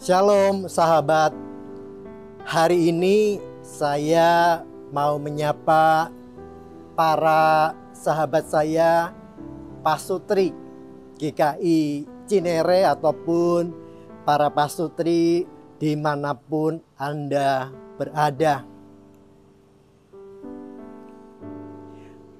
Shalom sahabat. Hari ini saya mau menyapa para sahabat saya pasutri GKI Cinere ataupun para pasutri dimanapun Anda berada.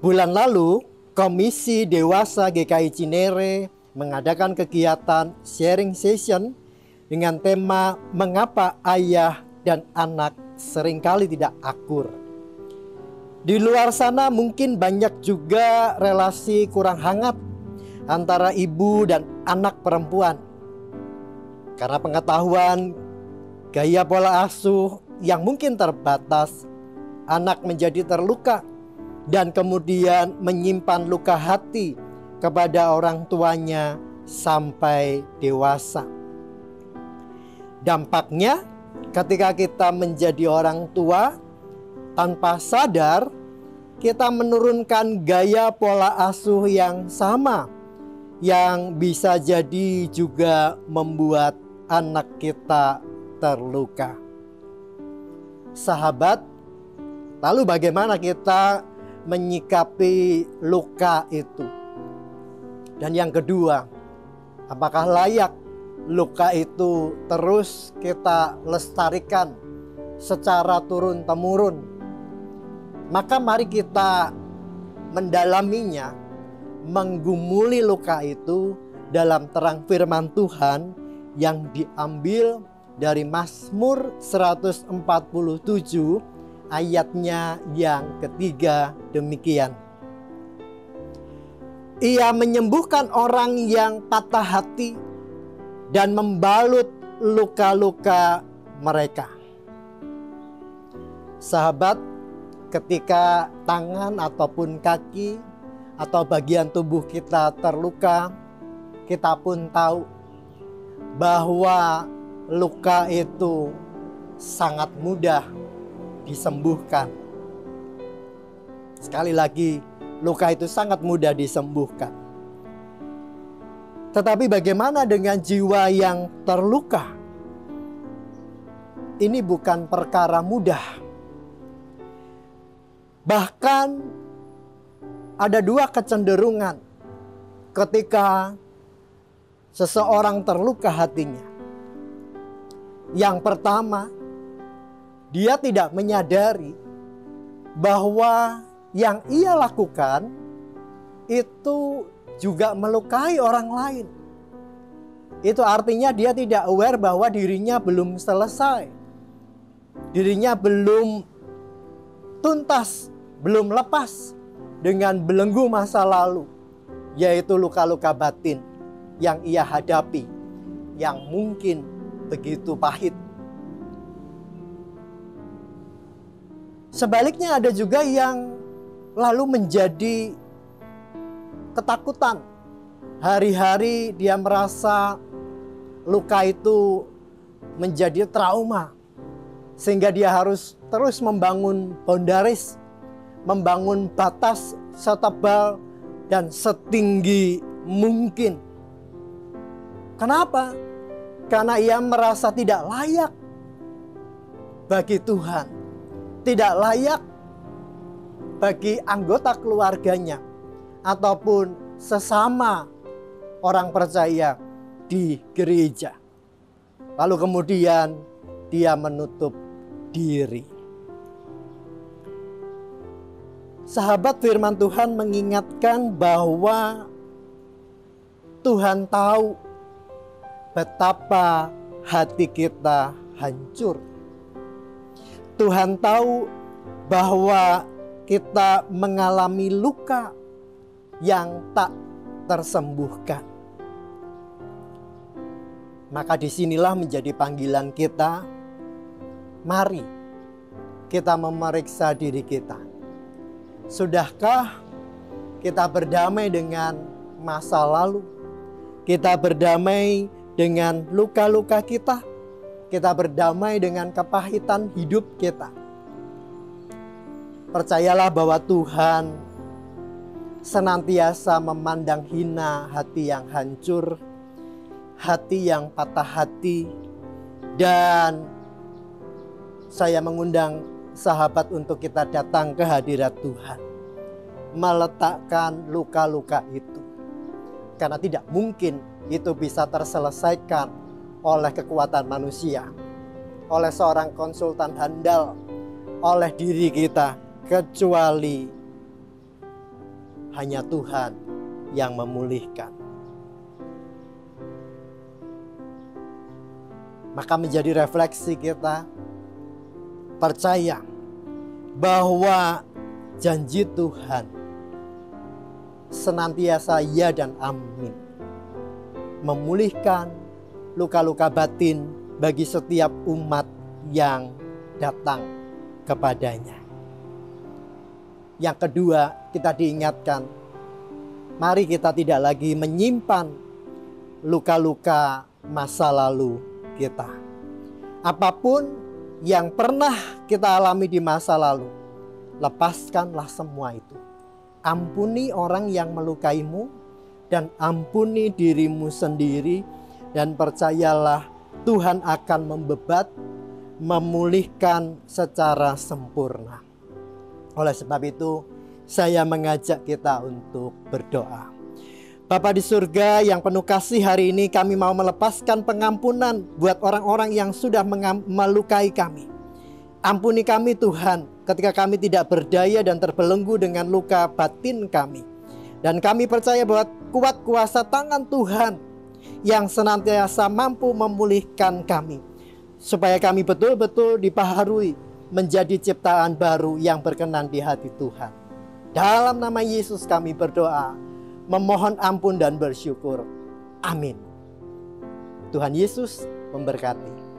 Bulan lalu Komisi Dewasa GKI Cinere mengadakan kegiatan sharing session dengan tema mengapa ayah dan anak seringkali tidak akur. Di luar sana mungkin banyak juga relasi kurang hangat antara ibu dan anak perempuan. Karena pengetahuan gaya pola asuh yang mungkin terbatas, anak menjadi terluka dan kemudian menyimpan luka hati kepada orang tuanya sampai dewasa. Dampaknya ketika kita menjadi orang tua, tanpa sadar kita menurunkan gaya pola asuh yang sama, yang bisa jadi juga membuat anak kita terluka. Sahabat, lalu bagaimana kita menyikapi luka itu? Dan yang kedua, apakah layak luka itu terus kita lestarikan secara turun-temurun? Maka mari kita mendalaminya, menggumuli luka itu dalam terang firman Tuhan yang diambil dari Mazmur 147 ayatnya yang ketiga demikian. Ia menyembuhkan orang yang patah hati dan membalut luka-luka mereka. Sahabat, ketika tangan ataupun kaki atau bagian tubuh kita terluka, kita pun tahu bahwa luka itu sangat mudah disembuhkan. Sekali lagi, luka itu sangat mudah disembuhkan. Tetapi bagaimana dengan jiwa yang terluka? Ini bukan perkara mudah. Bahkan ada dua kecenderungan ketika seseorang terluka hatinya. Yang pertama, dia tidak menyadari bahwa yang ia lakukan itu juga melukai orang lain. Itu artinya dia tidak aware bahwa dirinya belum selesai. Dirinya belum tuntas, belum lepas dengan belenggu masa lalu, yaitu luka-luka batin yang ia hadapi, yang mungkin begitu pahit. Sebaliknya ada juga yang lalu menjadi ketakutan. Hari-hari dia merasa luka itu menjadi trauma, sehingga dia harus terus membangun boundaries, membangun batas setebal dan setinggi mungkin. Kenapa? Karena ia merasa tidak layak bagi Tuhan, tidak layak bagi anggota keluarganya ataupun sesama orang percaya di gereja. Lalu kemudian dia menutup diri. Sahabat, firman Tuhan mengingatkan bahwa Tuhan tahu betapa hati kita hancur. Tuhan tahu bahwa kita mengalami luka yang tak tersembuhkan. Maka disinilah menjadi panggilan kita. Mari kita memeriksa diri kita. Sudahkah kita berdamai dengan masa lalu? Kita berdamai dengan luka-luka kita? Kita berdamai dengan kepahitan hidup kita? Percayalah bahwa Tuhan senantiasa memandang hina hati yang hancur, hati yang patah hati, Dan saya mengundang sahabat untuk kita datang ke hadirat Tuhan, meletakkan luka-luka itu. Karena tidak mungkin itu bisa terselesaikan oleh kekuatan manusia, oleh seorang konsultan handal, oleh diri kita, kecuali hanya Tuhan yang memulihkan. Maka menjadi refleksi kita, percaya bahwa janji Tuhan senantiasa ya dan amin, memulihkan luka-luka batin bagi setiap umat yang datang kepadanya. Yang kedua, kita diingatkan, mari kita tidak lagi menyimpan luka-luka masa lalu kita. Apapun yang pernah kita alami di masa lalu, lepaskanlah semua itu. Ampuni orang yang melukaimu dan ampuni dirimu sendiri, dan percayalah Tuhan akan membebat, memulihkan secara sempurna. Oleh sebab itu, saya mengajak kita untuk berdoa. Bapa di surga yang penuh kasih, hari ini kami mau melepaskan pengampunan buat orang-orang yang sudah melukai kami. Ampuni kami Tuhan ketika kami tidak berdaya dan terbelenggu dengan luka batin kami. Dan kami percaya bahwa kuat kuasa tangan Tuhan yang senantiasa mampu memulihkan kami, supaya kami betul-betul dibaharui menjadi ciptaan baru yang berkenan di hati Tuhan. Dalam nama Yesus kami berdoa, memohon ampun dan bersyukur. Amin. Tuhan Yesus memberkati.